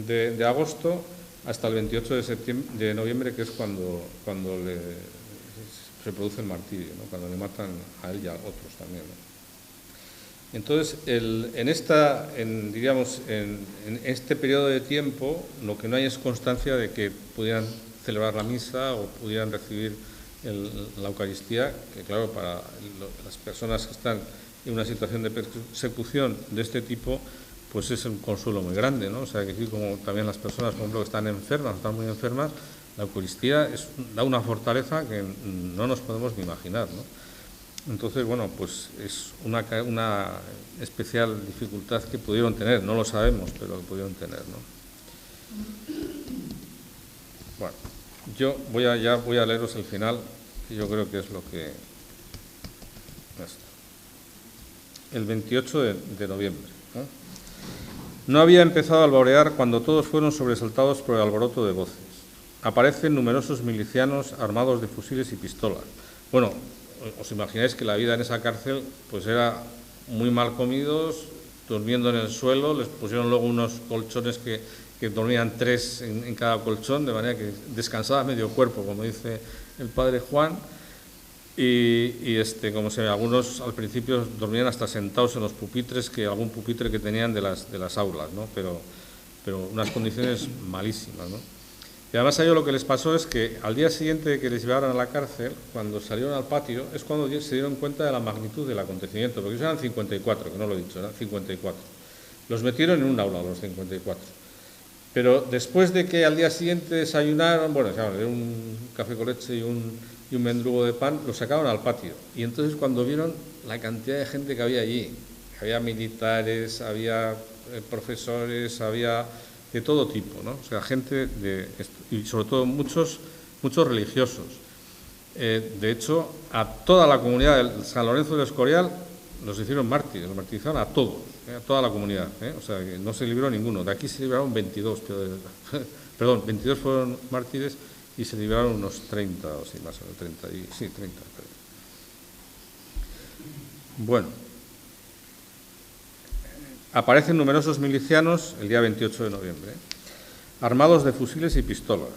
de agosto hasta el 28 de noviembre, que es cuando se produce el martirio, ¿no?, cuando le matan a él y a otros también, ¿no? Entonces, en este periodo de tiempo, lo que no hay es constancia de que pudieran celebrar la misa o pudieran recibir la Eucaristía, que claro, para las personas que están en una situación de persecución de este tipo, pues es un consuelo muy grande, ¿no? O sea, que como también las personas, por ejemplo, que están enfermas, están muy enfermas, la Eucaristía da una fortaleza que no nos podemos ni imaginar, ¿no? Entonces, bueno, pues es una especial dificultad que pudieron tener, no lo sabemos, pero que pudieron tener, ¿no? Bueno, yo voy a leeros el final, que yo creo que es lo que... El 28 de noviembre, ¿no? No había empezado a alborear cuando todos fueron sobresaltados por el alboroto de voces. aparecen numerosos milicianos armados de fusiles y pistolas. Bueno, os imagináis que la vida en esa cárcel pues era muy mal comidos, durmiendo en el suelo, les pusieron luego unos colchones que dormían 3 en cada colchón, de manera que descansaba medio cuerpo, como dice el padre Juan, como se ve, algunos al principio dormían hasta sentados en los pupitres, algún pupitre que tenían de las aulas, ¿no? Pero unas condiciones malísimas, ¿no? Y además a ellos lo que les pasó es que al día siguiente de que les llevaran a la cárcel, cuando salieron al patio, es cuando se dieron cuenta de la magnitud del acontecimiento, porque ellos eran 54, que no lo he dicho, eran 54. Los metieron en un aula, los 54. Pero después de que al día siguiente desayunaron, bueno, un café con leche y un mendrugo de pan, los sacaron al patio. Y entonces cuando vieron la cantidad de gente que había allí, había militares, había profesores, había de todo tipo, ¿no? O sea, gente y sobre todo muchos religiosos. De hecho, a toda la comunidad de San Lorenzo del Escorial los hicieron mártires, los martirizaron a todos, a toda la comunidad, O sea, que no se libró ninguno. De aquí se libraron 22, perdón, 22 fueron mártires y se libraron unos 30, o sí, más o menos, 30. Bueno. Aparecen numerosos milicianos el día 28 de noviembre, armados de fusiles y pistolas.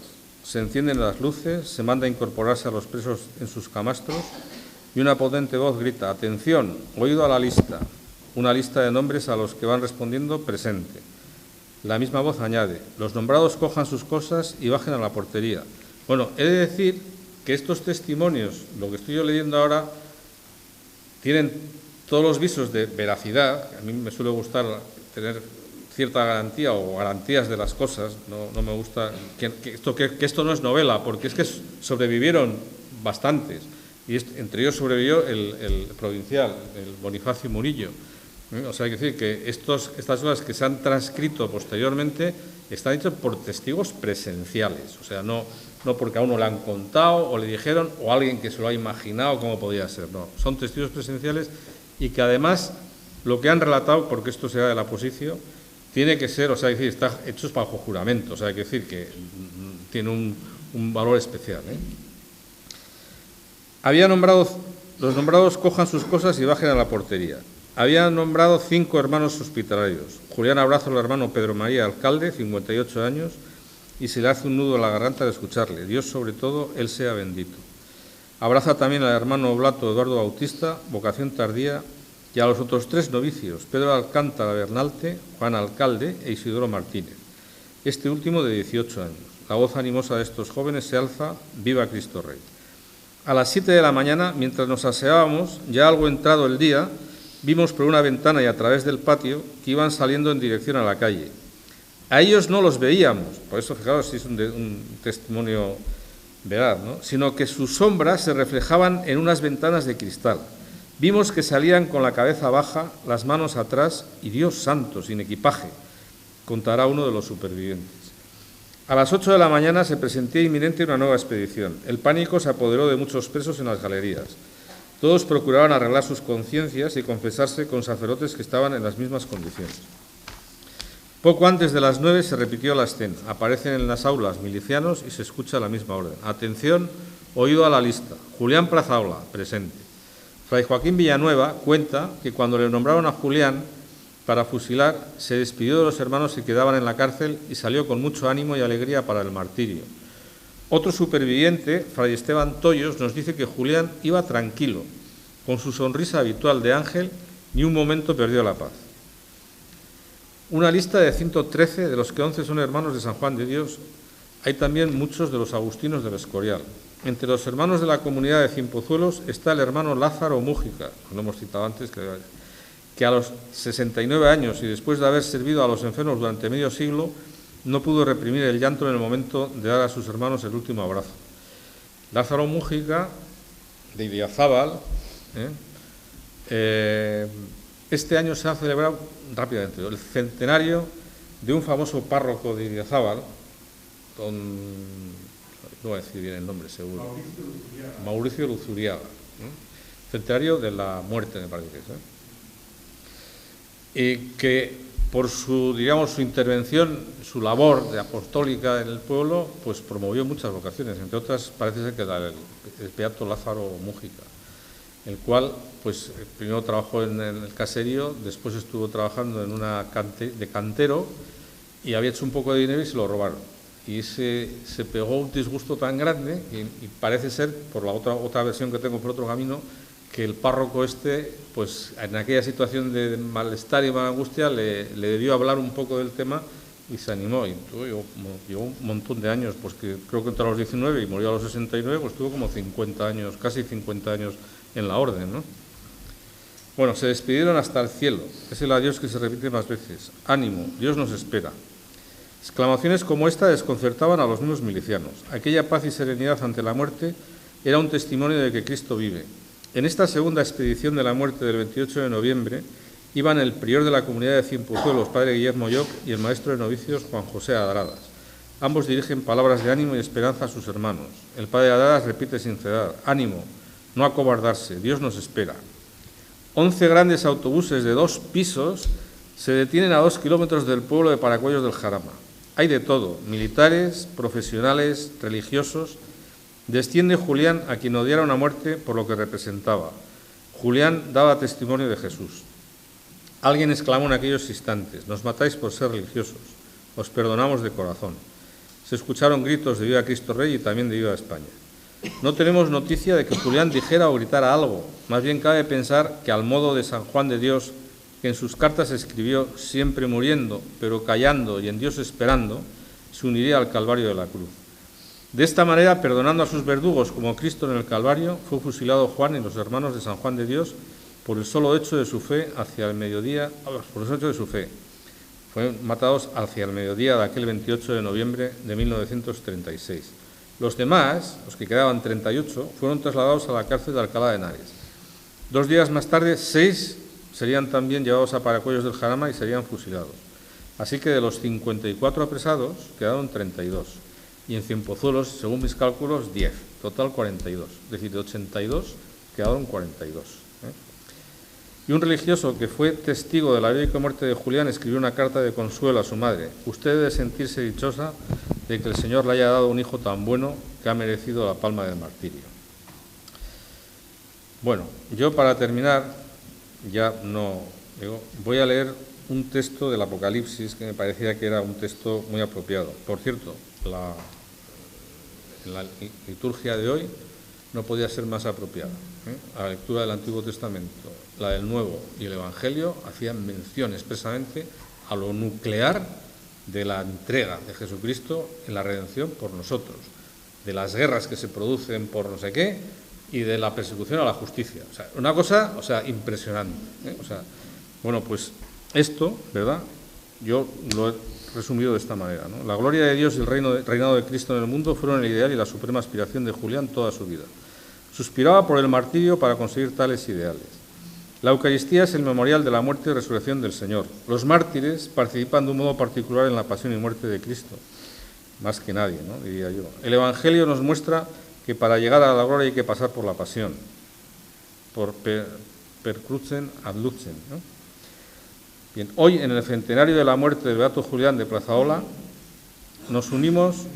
Se encienden las luces, se manda a incorporarse a los presos en sus camastros y una potente voz grita: «Atención, oído a la lista», una lista de nombres a los que van respondiendo «presente». La misma voz añade: «Los nombrados cojan sus cosas y bajen a la portería». Bueno, he de decir que estos testimonios, lo que estoy yo leyendo ahora, tienen todos los visos de veracidad. A mí me suele gustar tener cierta garantía o garantías de las cosas. No me gusta que esto no es novela, porque es que sobrevivieron bastantes. Y entre ellos sobrevivió el provincial, el Bonifacio Murillo. O sea, hay que decir que estas cosas que se han transcrito posteriormente están hechas por testigos presenciales. O sea, no porque a uno le han contado o le dijeron, o alguien que se lo ha imaginado cómo podía ser. No, son testigos presenciales. Y que además lo que han relatado, porque esto será de la posición, tiene que ser, o sea, decir, está hecho bajo juramento, o sea, hay que decir que tiene un valor especial. Los nombrados cojan sus cosas y bajen a la portería. Había nombrado 5 hermanos hospitalarios. Julián abraza al hermano Pedro María Alcalde, 58 años, y se le hace un nudo en la garganta de escucharle. Dios sobre todo, él sea bendito. Abraza también al hermano oblato Eduardo Bautista, vocación tardía, y a los otros 3 novicios, Pedro Alcántara Bernalte, Juan Alcalde e Isidoro Martínez, este último de 18 años. La voz animosa de estos jóvenes se alza: «Viva Cristo Rey». A las 7 de la mañana, mientras nos aseábamos, ya algo entrado el día, vimos por una ventana y a través del patio que iban saliendo en dirección a la calle. A ellos no los veíamos, por eso fijaos si es un testimonio veraz, ¿no? Sino que sus sombras se reflejaban en unas ventanas de cristal. Vimos que salían con la cabeza baja, las manos atrás y, Dios santo, sin equipaje, contará uno de los supervivientes. A las 8 de la mañana se presentía inminente una nueva expedición. El pánico se apoderó de muchos presos en las galerías. Todos procuraban arreglar sus conciencias y confesarse con sacerdotes que estaban en las mismas condiciones. Poco antes de las 9 se repitió la escena. Aparecen en las aulas milicianos y se escucha la misma orden. «Atención, oído a la lista. Julián Plazaola, presente». Fray Joaquín Villanueva cuenta que cuando le nombraron a Julián para fusilar, se despidió de los hermanos que quedaban en la cárcel y salió con mucho ánimo y alegría para el martirio. Otro superviviente, Fray Esteban Toyos, nos dice que Julián iba tranquilo, con su sonrisa habitual de ángel, ni un momento perdió la paz. Una lista de 113, de los que 11 son hermanos de San Juan de Dios. Hay también muchos de los agustinos del Escorial. Entre los hermanos de la comunidad de Cienpozuelos está el hermano Lázaro Mújica, lo hemos citado antes, que a los 69 años y después de haber servido a los enfermos durante medio siglo, no pudo reprimir el llanto en el momento de dar a sus hermanos el último abrazo. Lázaro Mújica, de Idiazábal, este año se ha celebrado rápidamente el centenario de un famoso párroco de Idiazábal, no voy a decir bien el nombre seguro, Mauricio Luzuriaga, centenario de la muerte, me parece que es, y que por su, digamos, su intervención, su labor de apostólica en el pueblo, pues promovió muchas vocaciones, entre otras parece ser que el beato Lázaro Mújica, el cual pues primero trabajó en el caserío, después estuvo trabajando en una de cantero y había hecho un poco de dinero y se lo robaron. Y se pegó un disgusto tan grande y parece ser, por la otra versión que tengo por otro camino, que el párroco pues en aquella situación de malestar y mala angustia le debió hablar un poco del tema y se animó. Y llevó un montón de años, pues que creo que entró a los 19 y murió a los 69, pues tuvo como 50 años, casi 50 años en la orden, ¿no? Bueno, se despidieron hasta el cielo. Es el adiós que se repite más veces. Ánimo, Dios nos espera. Exclamaciones como esta desconcertaban a los mismos milicianos. Aquella paz y serenidad ante la muerte era un testimonio de que Cristo vive. En esta segunda expedición de la muerte del 28 de noviembre iban el prior de la comunidad de Cienpozuelos, padre Guillermo Lloc, y el maestro de novicios, Juan José Adradas. Ambos dirigen palabras de ánimo y esperanza a sus hermanos. El padre Adradas repite sin cesar: ánimo, no acobardarse, Dios nos espera. 11 grandes autobuses de 2 pisos se detienen a 2 kilómetros del pueblo de Paracuellos del Jarama. Hay de todo, militares, profesionales, religiosos. Desciende Julián, a quien odiaron a muerte por lo que representaba. Julián daba testimonio de Jesús. Alguien exclamó en aquellos instantes: nos matáis por ser religiosos, os perdonamos de corazón. Se escucharon gritos de viva Cristo Rey y también de viva España. No tenemos noticia de que Julián dijera o gritara algo, más bien cabe pensar que al modo de San Juan de Dios, que en sus cartas escribió: siempre muriendo, pero callando y en Dios esperando, se uniría al Calvario de la cruz. De esta manera, perdonando a sus verdugos como Cristo en el Calvario, fue fusilado Juan y los hermanos de San Juan de Dios por el solo hecho de su fe hacia el mediodía, por el hecho de su fe. Fueron matados hacia el mediodía de aquel 28 de noviembre de 1936. Los demás, los que quedaban 38, fueron trasladados a la cárcel de Alcalá de Henares. 2 días más tarde, 6 serían también llevados a Paracuellos del Jarama y serían fusilados. Así que de los 54 apresados quedaron 32. Y en Cienpozuelos, según mis cálculos, 10. Total 42. Es decir, de 82 quedaron 42. Y un religioso que fue testigo de la heroica muerte de Julián escribió una carta de consuelo a su madre: usted debe sentirse dichosa de que el Señor le haya dado un hijo tan bueno que ha merecido la palma del martirio. Bueno, yo para terminar, voy a leer un texto del Apocalipsis que me parecía que era un texto muy apropiado. Por cierto, en la liturgia de hoy no podía ser más apropiada. A la lectura del Antiguo Testamento, la del Nuevo y el Evangelio hacían mención expresamente a lo nuclear de la entrega de Jesucristo en la redención por nosotros, de las guerras que se producen por no sé qué y de la persecución a la justicia. O sea, una cosa, impresionante. Bueno, pues esto, ¿verdad? Yo lo he resumido de esta manera, ¿no? La gloria de Dios y el reinado de Cristo en el mundo fueron el ideal y la suprema aspiración de Julián toda su vida. Suspiraba por el martirio para conseguir tales ideales. La Eucaristía es el memorial de la muerte y resurrección del Señor. Los mártires participan de un modo particular en la pasión y muerte de Cristo, más que nadie, ¿no?, diría yo. El Evangelio nos muestra que para llegar a la gloria hay que pasar por la pasión, por per crucem ad lucem, ¿no? Bien, hoy, en el centenario de la muerte del beato Julián de Plazaola, nos unimos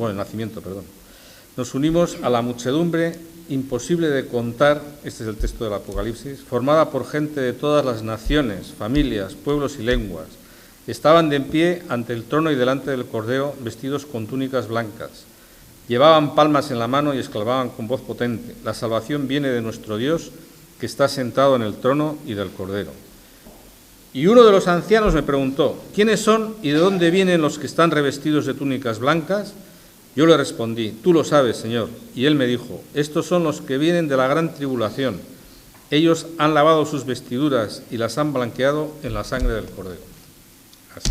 a la muchedumbre imposible de contar, este es el texto del Apocalipsis, formada por gente de todas las naciones, familias, pueblos y lenguas. Estaban de en pie ante el trono y delante del Cordero, vestidos con túnicas blancas. Llevaban palmas en la mano y exclamaban con voz potente: la salvación viene de nuestro Dios, que está sentado en el trono y del Cordero. Y uno de los ancianos me preguntó: ¿quiénes son y de dónde vienen los que están revestidos de túnicas blancas? Yo le respondí: tú lo sabes, Señor. Y él me dijo: estos son los que vienen de la gran tribulación. Ellos han lavado sus vestiduras y las han blanqueado en la sangre del Cordero. Así.